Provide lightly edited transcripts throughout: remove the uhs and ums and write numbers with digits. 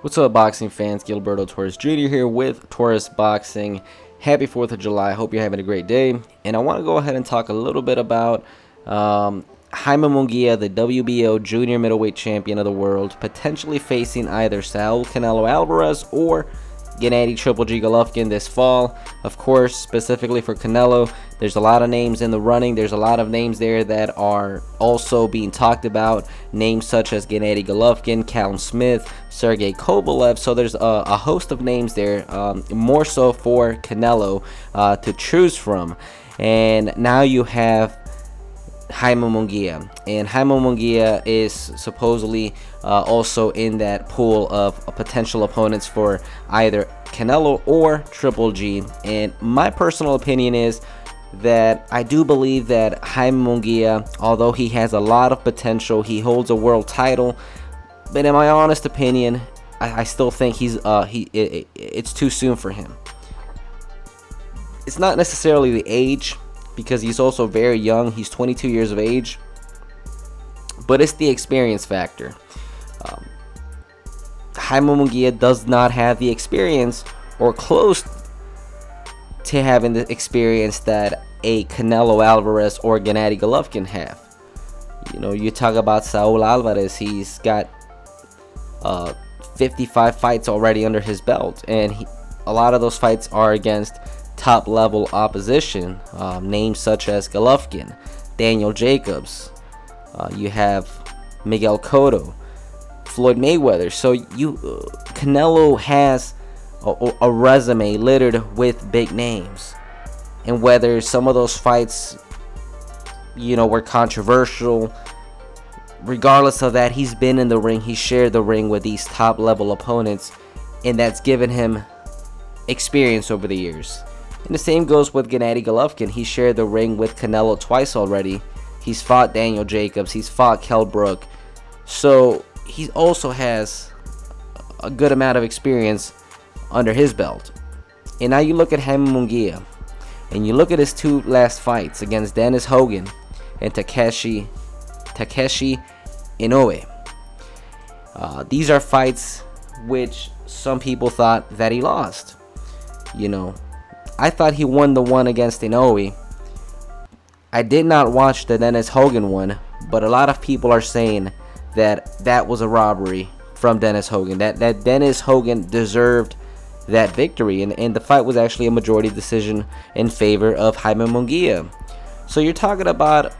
What's up, boxing fans? Gilberto Torres Jr. here with Torres Boxing. Happy 4th of July. Hope you're having a great day. And I want to go ahead and talk a little bit about Jaime Munguia, the WBO junior middleweight champion of the world, potentially facing either Saul Canelo Alvarez or Gennady Triple G Golovkin this fall. Of course, specifically for Canelo, there's a lot of names in the running. There's a lot of names there that are also being talked about. Names such as Gennady Golovkin, Callum Smith, Sergey Kovalev. So there's a host of names there, more so for Canelo to choose from. And now you have Jaime Munguia, and Jaime Munguia is supposedly also in that pool of potential opponents for either Canelo or Triple G. And my personal opinion is that I do believe that Jaime Munguia, although he has a lot of potential, he holds a world title, but in my honest opinion, I still think it's too soon for him. It's not necessarily the age, because he's also very young. He's 22 years of age, but it's the experience factor. Jaime Munguia does not have the experience or close to having the experience that a Canelo Alvarez or Gennady Golovkin have. You know, you talk about Saul Alvarez, he's got 55 fights already under his belt, and a lot of those fights are against top level opposition, names such as Golovkin, Daniel Jacobs, you have Miguel Cotto, Floyd Mayweather. So Canelo has a resume littered with big names, and whether some of those fights were controversial, regardless of that, he's been in the ring, he shared the ring with these top level opponents, and that's given him experience over the years. And the same goes with Gennady Golovkin. He shared the ring with Canelo twice already. He's fought Daniel Jacobs. He's fought Kell Brook. So he also has a good amount of experience under his belt. And now you look at Jaime Munguia, and you look at his two last fights against Dennis Hogan and Takeshi Inoue. These are fights which some people thought that he lost. I thought he won the one against Inoue. I did not watch the Dennis Hogan one, but a lot of people are saying that was a robbery from Dennis Hogan. That Dennis Hogan deserved that victory, and the fight was actually a majority decision in favor of Jaime Munguia. So you're talking about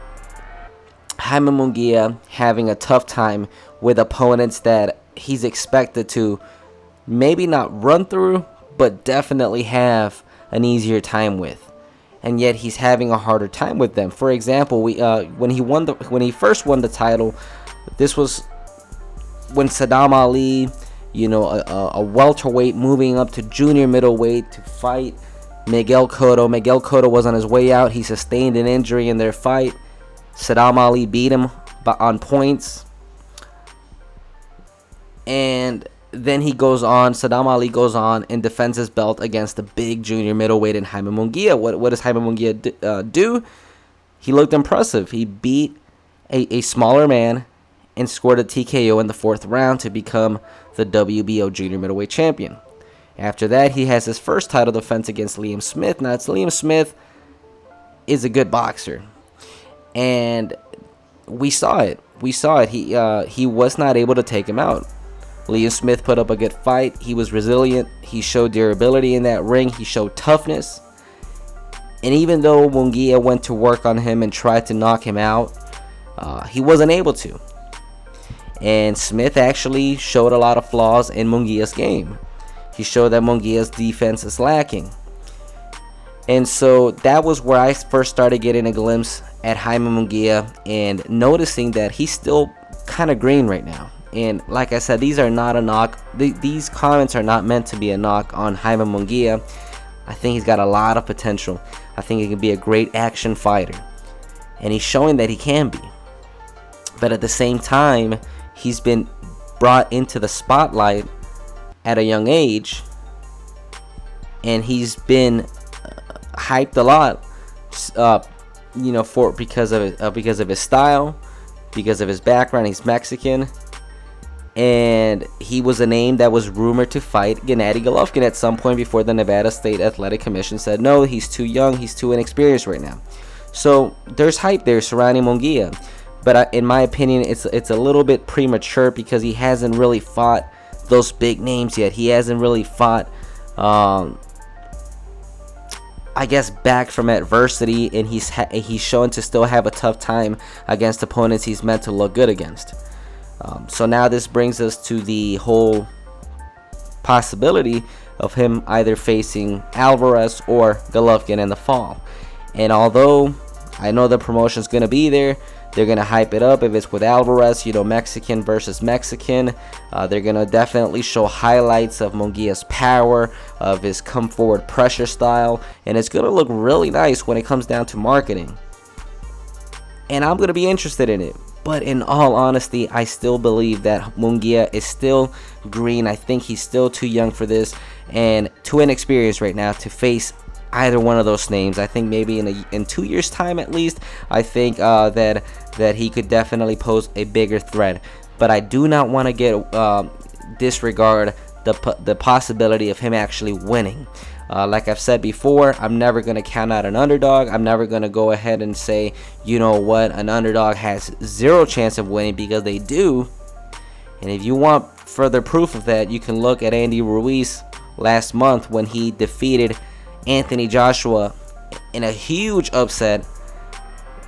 Jaime Munguia having a tough time with opponents that he's expected to maybe not run through, but definitely have an easier time with, and yet he's having a harder time with them. For example, when he first won the title, this was when Saddam Ali, a welterweight moving up to junior middleweight to fight Miguel Cotto. Miguel Cotto was on his way out. He sustained an injury in their fight. Saddam Ali beat him on points, and then Saddam Ali goes on and defends his belt against the big junior middleweight in Jaime Munguia. What does Jaime Munguia do? He looked impressive. He beat a smaller man and scored a TKO in the 4th round to become the WBO junior middleweight champion. After that, he has his first title defense against Liam Smith. Now, Liam Smith is a good boxer, and we saw it. He was not able to take him out. Liam Smith put up a good fight. He was resilient. He showed durability in that ring. He showed toughness. And even though Munguia went to work on him and tried to knock him out, he wasn't able to. And Smith actually showed a lot of flaws in Munguia's game. He showed that Munguia's defense is lacking. And so that was where I first started getting a glimpse at Jaime Munguia and noticing that he's still kind of green right now. And like I said, these are not a knock. These comments are not meant to be a knock on Jaime Munguia. I think he's got a lot of potential. I think he can be a great action fighter, and he's showing that he can be. But at the same time, he's been brought into the spotlight at a young age, and he's been hyped a lot, because of his style, because of his background. He's Mexican. and he was a name that was rumored to fight Gennady Golovkin at some point before the Nevada State Athletic Commission said no, he's too young, he's too inexperienced right now. So there's hype there surrounding Munguia, but in my opinion, it's a little bit premature because he hasn't really fought those big names yet. He hasn't really fought, I guess, back from adversity, and he's shown to still have a tough time against opponents he's meant to look good against. So now this brings us to the whole possibility of him either facing Alvarez or Golovkin in the fall. And although I know the promotion's going to be there, they're going to hype it up. If it's with Alvarez, Mexican versus Mexican, they're going to definitely show highlights of Munguia's power, of his come forward pressure style, and it's going to look really nice when it comes down to marketing. And I'm going to be interested in it. But in all honesty, I still believe that Munguia is still green. I think he's still too young for this and too inexperienced right now to face either one of those names. I think maybe in 2 years' time at least, I think that he could definitely pose a bigger threat. But I do not want to disregard the possibility of him actually winning. Like I've said before, I'm never going to count out an underdog. I'm never going to go ahead and say, you know what, an underdog has zero chance of winning, because they do. And if you want further proof of that, you can look at Andy Ruiz last month when he defeated Anthony Joshua in a huge upset.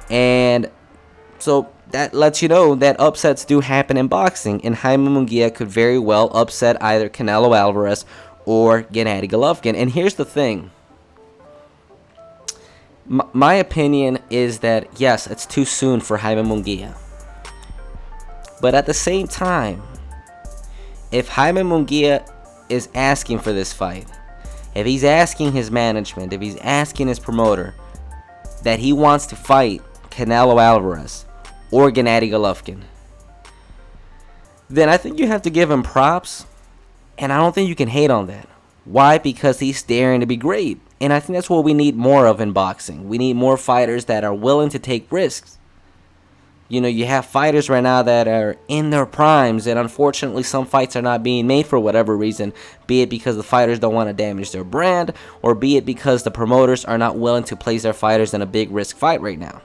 And so that lets you know that upsets do happen in boxing, and Jaime Munguia could very well upset either Canelo Alvarez or Gennady Golovkin. And here's the thing. My opinion is that, yes, it's too soon for Jaime Munguia. But at the same time, if Jaime Munguia is asking for this fight, if he's asking his management, if he's asking his promoter that he wants to fight Canelo Alvarez or Gennady Golovkin, then I think you have to give him props. And I don't think you can hate on that. Why? Because he's daring to be great. And I think that's what we need more of in boxing. We need more fighters that are willing to take risks. You have fighters right now that are in their primes, and unfortunately some fights are not being made for whatever reason, be it because the fighters don't want to damage their brand, or be it because the promoters are not willing to place their fighters in a big risk fight right now.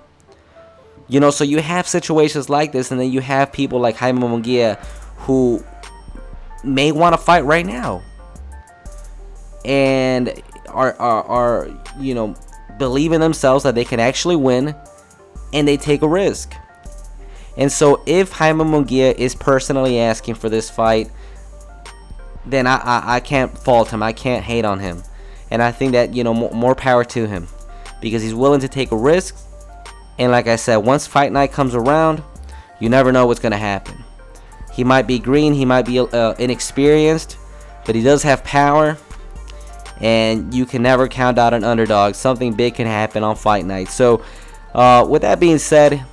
So you have situations like this, and then you have people like Jaime Munguia who may want to fight right now and are believe in themselves that they can actually win, and they take a risk. And so if Jaime Munguia is personally asking for this fight, then I can't fault him. I can't hate on him. And I think that more power to him, because he's willing to take a risk. And like I said, once fight night comes around, you never know what's going to happen. He might be green, he might be inexperienced, but he does have power, and you can never count out an underdog. Something big can happen on fight night. So with that being said,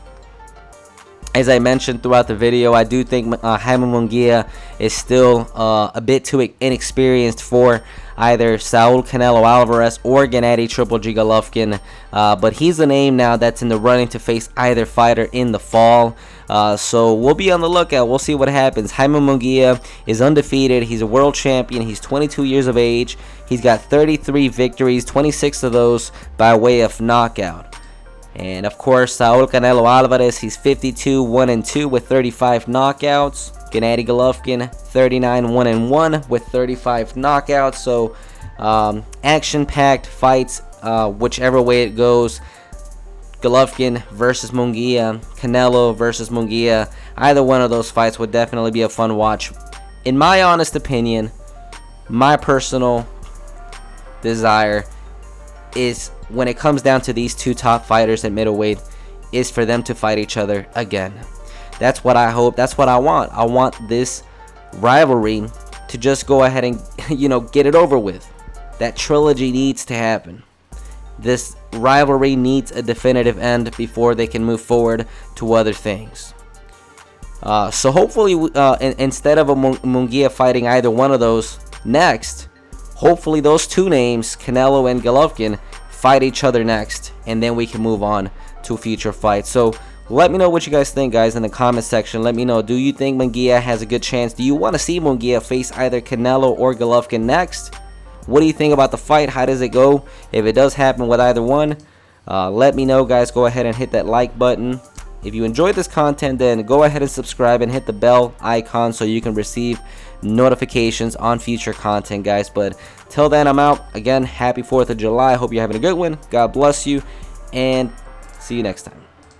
as I mentioned throughout the video, I do think Jaime Munguia is still a bit too inexperienced for either Saul Canelo Alvarez or Gennady Triple G Golovkin, but he's a name now that's in the running to face either fighter in the fall. So we'll be on the lookout. We'll see what happens. Jaime Munguia is undefeated. He's a world champion. He's 22 years of age. He's got 33 victories, 26 of those by way of knockout. And of course, Saul Canelo Alvarez, he's 52, 1-2 with 35 knockouts. Gennady Golovkin, 39, 1-1 with 35 knockouts. So action-packed fights, whichever way it goes. Golovkin versus Munguia, Canelo versus Munguia. Either one of those fights would definitely be a fun watch. In my honest opinion, my personal desire is, when it comes down to these two top fighters at middleweight, is for them to fight each other again. That's what I hope. That's what I want. I want this rivalry to just go ahead and get it over with. That trilogy needs to happen. This rivalry needs a definitive end before they can move forward to other things. So hopefully, instead of a Munguia fighting either one of those next, hopefully those two names, Canelo and Golovkin, fight each other next, and then we can move on to future fights. So Let me know what you guys think, guys, in the comment section. Let me know, do you think Munguia has a good chance? Do you want to see Munguia face either Canelo or Golovkin next? What do you think about the fight? How does it go? If it does happen with either one, let me know, guys. Go ahead and hit that like button. If you enjoyed this content, then go ahead and subscribe and hit the bell icon so you can receive notifications on future content, guys. But till then, I'm out. Again, happy 4th of July. Hope you're having a good one. God bless you, and see you next time.